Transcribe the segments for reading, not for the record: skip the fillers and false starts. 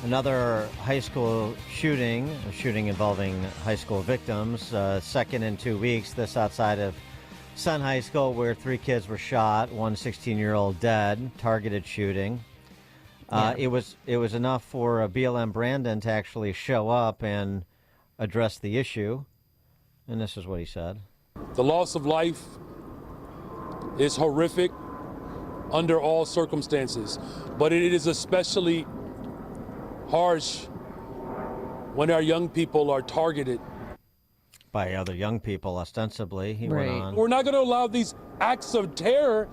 Another high school shooting, a shooting involving high school victims, second in 2 weeks. This outside of Sun High School, where 3 kids were shot, one 16-year-old dead, targeted shooting. It was enough for BLM Brandon to actually show up and address the issue, and this is what he said. The loss of life is horrific under all circumstances, but it is especially harsh when our young people are targeted By other young people, ostensibly, he Right. went on. We're not going to allow these acts of terror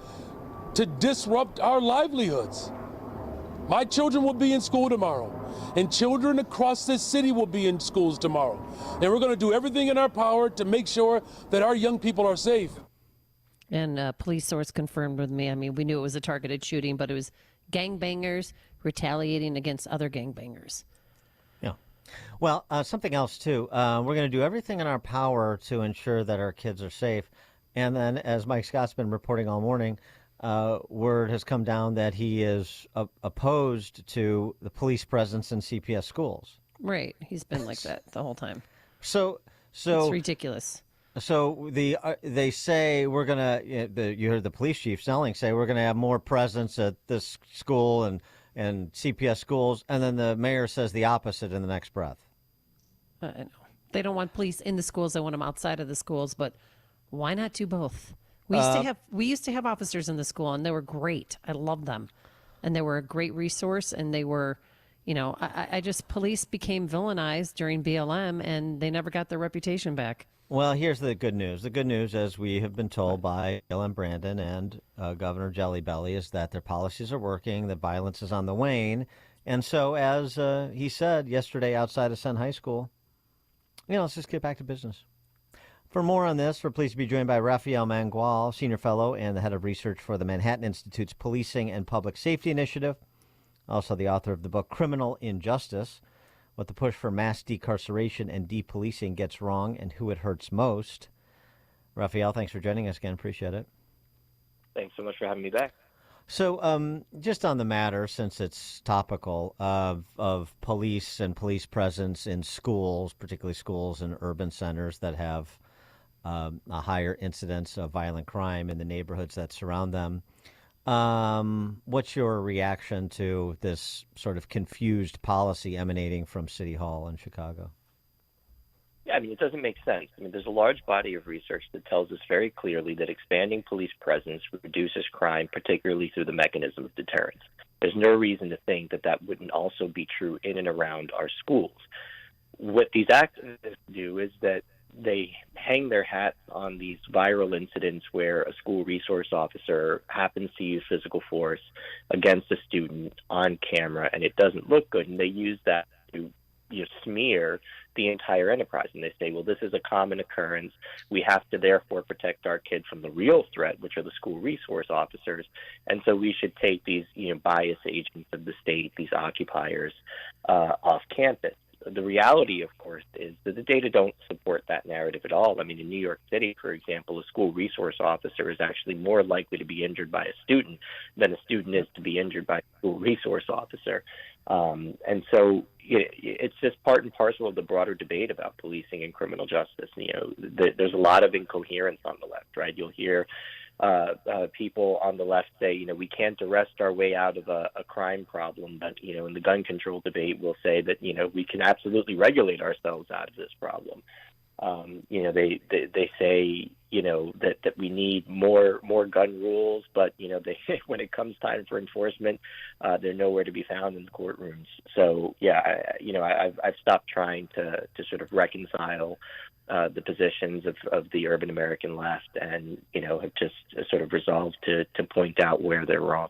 to disrupt our livelihoods. My children will be in school tomorrow, and children across this city will be in schools tomorrow. And we're going to do everything in our power to make sure that our young people are safe. And a police source confirmed with me. I mean, we knew it was a targeted shooting, but it was gangbangers retaliating against other gangbangers. Yeah. Well, something else, too. We're going to do everything in our power to ensure that our kids are safe. And then, as Mike Scott's been reporting all morning, word has come down that he is opposed to the police presence in CPS schools. Right. He's been like that the whole time. So It's ridiculous. So they say we're gonna. You heard the police chief Snelling say we're gonna have more presence at this school and CPS schools, and then the mayor says the opposite in the next breath. I know they don't want police in the schools; they want them outside of the schools. But why not do both? We used to have officers in the school, and they were great. I loved them, and they were a great resource. And they were, I just police became villainized during BLM, and they never got their reputation back. Well, here's the good news. The good news, as we have been told by Ellen Brandon and Governor Jelly Belly, is that their policies are working, the violence is on the wane. And so, as he said yesterday outside of Sun High School, let's just get back to business. For more on this, we're pleased to be joined by Rafael Mangual, Senior Fellow and the Head of Research for the Manhattan Institute's Policing and Public Safety Initiative, also the author of the book Criminal Injustice: What the Push for Mass Decarceration and Depolicing Gets Wrong and Who It Hurts Most. Rafael, thanks for joining us again. Appreciate it. Thanks so much for having me back. So just on the matter, since it's topical, of police and police presence in schools, particularly schools in urban centers that have a higher incidence of violent crime in the neighborhoods that surround them, what's your reaction to this sort of confused policy emanating from City Hall in Chicago? Yeah, it doesn't make sense. There's a large body of research that tells us very clearly that expanding police presence reduces crime, particularly through the mechanism of deterrence. There's no reason to think that that wouldn't also be true in and around our schools. What these activists do is that they hang their hats on these viral incidents where a school resource officer happens to use physical force against a student on camera, and it doesn't look good, and they use that to smear the entire enterprise. And they say, well, this is a common occurrence. We have to therefore protect our kids from the real threat, which are the school resource officers. And so we should take these, bias agents of the state, these occupiers, off campus. The reality, of course, is that the data don't support that narrative at all. In New York City, for example, a school resource officer is actually more likely to be injured by a student than a student is to be injured by a school resource officer. And so it's just part and parcel of the broader debate about policing and criminal justice. There's a lot of incoherence on the left, right? You'll hear people on the left say, we can't arrest our way out of a crime problem. But, in the gun control debate, we'll say that, we can absolutely regulate ourselves out of this problem. They say, that we need more gun rules, but, when it comes time for enforcement, they're nowhere to be found in the courtrooms. So, I've stopped trying to sort of reconcile the positions of the urban American left, and have just sort of resolved to point out where they're wrong.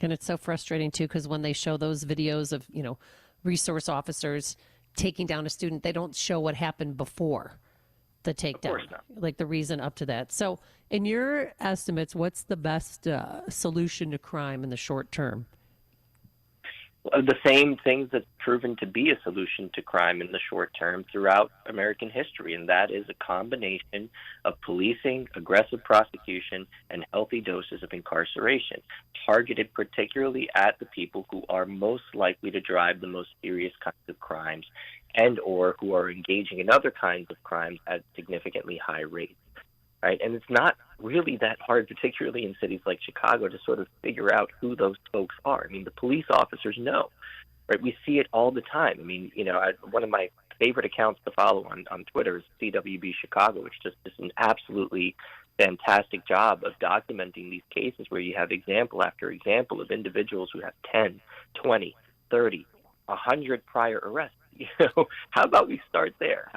And it's so frustrating too, because when they show those videos of resource officers taking down a student, they don't show what happened before the takedown, like the reason up to that. So, in your estimates, what's the best solution to crime in the short term? The same things that's proven to be a solution to crime in the short term throughout American history, and that is a combination of policing, aggressive prosecution, and healthy doses of incarceration, targeted particularly at the people who are most likely to drive the most serious kinds of crimes and or who are engaging in other kinds of crimes at significantly high rates. Right? And it's not really that hard, particularly in cities like Chicago, to sort of figure out who those folks are. I mean, the police officers know, right? We see it all the time. I mean, one of my favorite accounts to follow on Twitter is CWB Chicago, which just does an absolutely fantastic job of documenting these cases where you have example after example of individuals who have 10, 20, 30, 100 prior arrests. How about we start there?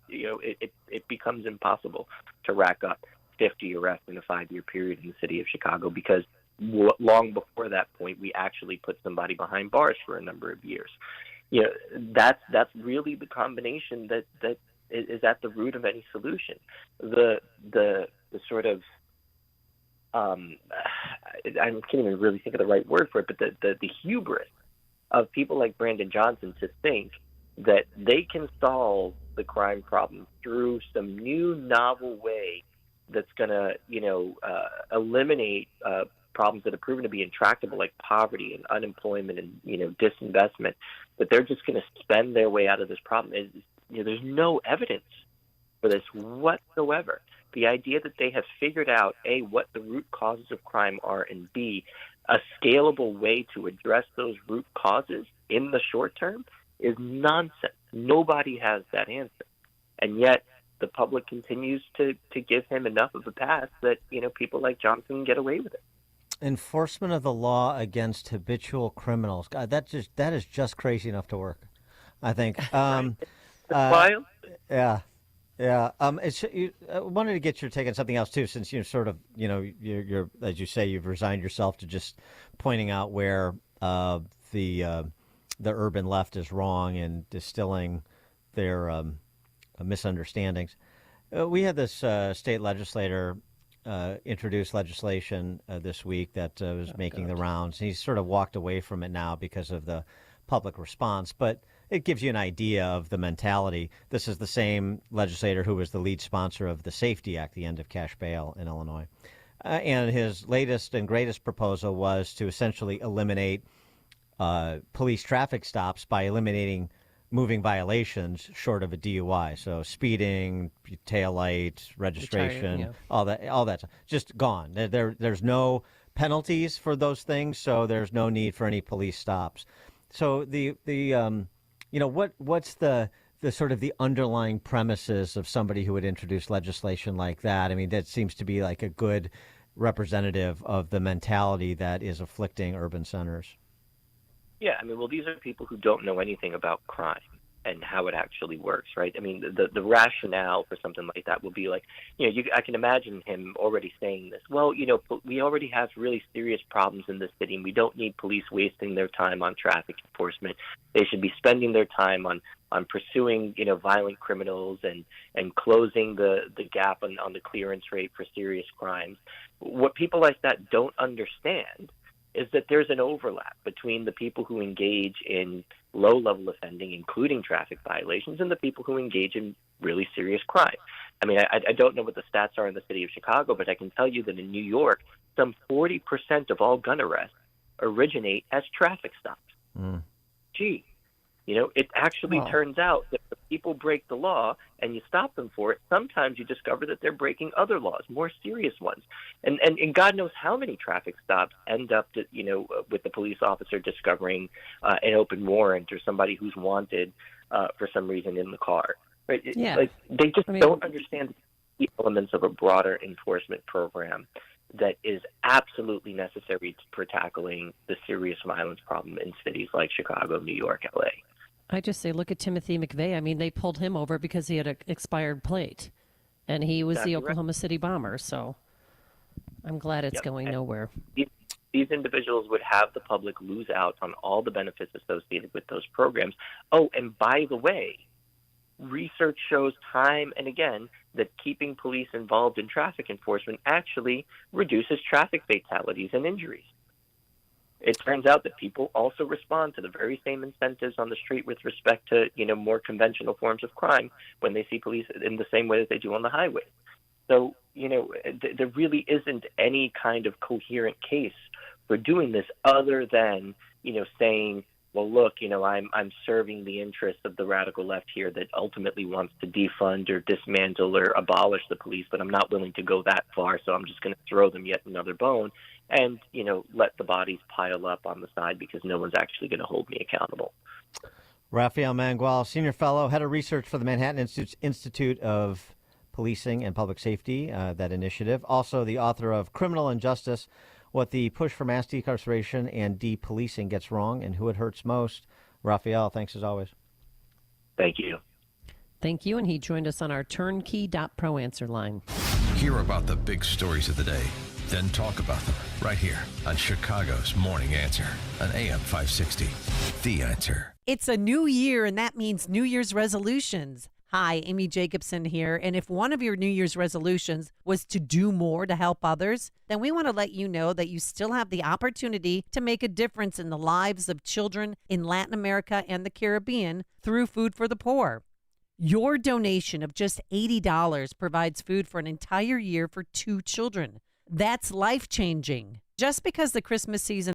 It becomes impossible to rack up 50 arrests in a 5-year period in the city of Chicago because long before that point, we actually put somebody behind bars for a number of years. That's really the combination that is at the root of any solution. The sort of I can't even really think of the right word for it, but the hubris of people like Brandon Johnson to think that they can solve the crime problem through some new novel way that's going to, eliminate problems that have proven to be intractable, like poverty and unemployment and, disinvestment, that they're just going to spend their way out of this problem. There's no evidence for this whatsoever. The idea that they have figured out, A, what the root causes of crime are, and B, a scalable way to address those root causes in the short term is nonsense. Nobody has that answer. And yet the public continues to give him enough of a pass that, people like Johnson get away with it. Enforcement of the law against habitual criminals. God, that is just crazy enough to work, I think. Wild. Yeah. Yeah. I wanted to get your take on something else too, since sort of, you're as you say, you've resigned yourself to just pointing out where the urban left is wrong in distilling their misunderstandings. We had this state legislator introduce legislation this week that was making the rounds. He's sort of walked away from it now because of the public response, but it gives you an idea of the mentality. This is the same legislator who was the lead sponsor of the Safety Act, the end of cash bail in Illinois. And his latest and greatest proposal was to essentially eliminate police traffic stops by eliminating moving violations short of a DUI. So speeding, taillight, registration, all that, just gone. There's no penalties for those things, so there's no need for any police stops. So what's the sort of the underlying premises of somebody who would introduce legislation like that? I mean, that seems to be like a good representative of the mentality that is afflicting urban centers. Yeah, I mean, well, these are people who don't know anything about crime and how it actually works, right? I mean, the rationale for something like that will be like, I can imagine him already saying this. Well, we already have really serious problems in this city, and we don't need police wasting their time on traffic enforcement. They should be spending their time on pursuing, violent criminals and closing the gap on the clearance rate for serious crimes. What people like that don't understand is that there's an overlap between the people who engage in low-level offending, including traffic violations, and the people who engage in really serious crime. I mean, I don't know what the stats are in the city of Chicago, but I can tell you that in New York, some 40% of all gun arrests originate as traffic stops. Gee, it actually turns out that if people break the law and you stop them for it, sometimes you discover that they're breaking other laws, more serious ones. And God knows how many traffic stops end up, with the police officer discovering an open warrant or somebody who's wanted for some reason in the car. Right? Yeah. They just don't understand the elements of a broader enforcement program that is absolutely necessary for tackling the serious violence problem in cities like Chicago, New York, LA. I just say, look at Timothy McVeigh. I mean, they pulled him over because he had an expired plate, and he was the Oklahoma City bomber. So I'm glad it's going nowhere. These individuals would have the public lose out on all the benefits associated with those programs. Oh, and by the way, research shows time and again that keeping police involved in traffic enforcement actually reduces traffic fatalities and injuries. it turns out that people also respond to the very same incentives on the street with respect to, more conventional forms of crime when they see police in the same way that they do on the highway. So, there really isn't any kind of coherent case for doing this other than, saying, well, look, I'm serving the interests of the radical left here that ultimately wants to defund or dismantle or abolish the police, but I'm not willing to go that far, so I'm just going to throw them yet another bone and, let the bodies pile up on the side because no one's actually going to hold me accountable. Rafael Mangual, Senior Fellow, Head of Research for the Manhattan Institute of Policing and Public Safety, that initiative. Also the author of Criminal Injustice, What the Push for Mass Decarceration and Depolicing Gets Wrong and Who It Hurts Most. Rafael, thanks as always. Thank you. Thank you. And he joined us on our turnkey.pro answer line. Hear about the big stories of the day, then talk about them right here on Chicago's Morning Answer on AM 560. The Answer. It's a new year, and that means New Year's resolutions. Hi, Amy Jacobson here. And if one of your New Year's resolutions was to do more to help others, then we want to let you know that you still have the opportunity to make a difference in the lives of children in Latin America and the Caribbean through Food for the Poor. Your donation of just $80 provides food for an entire year for 2 children. That's life-changing. Just because the Christmas season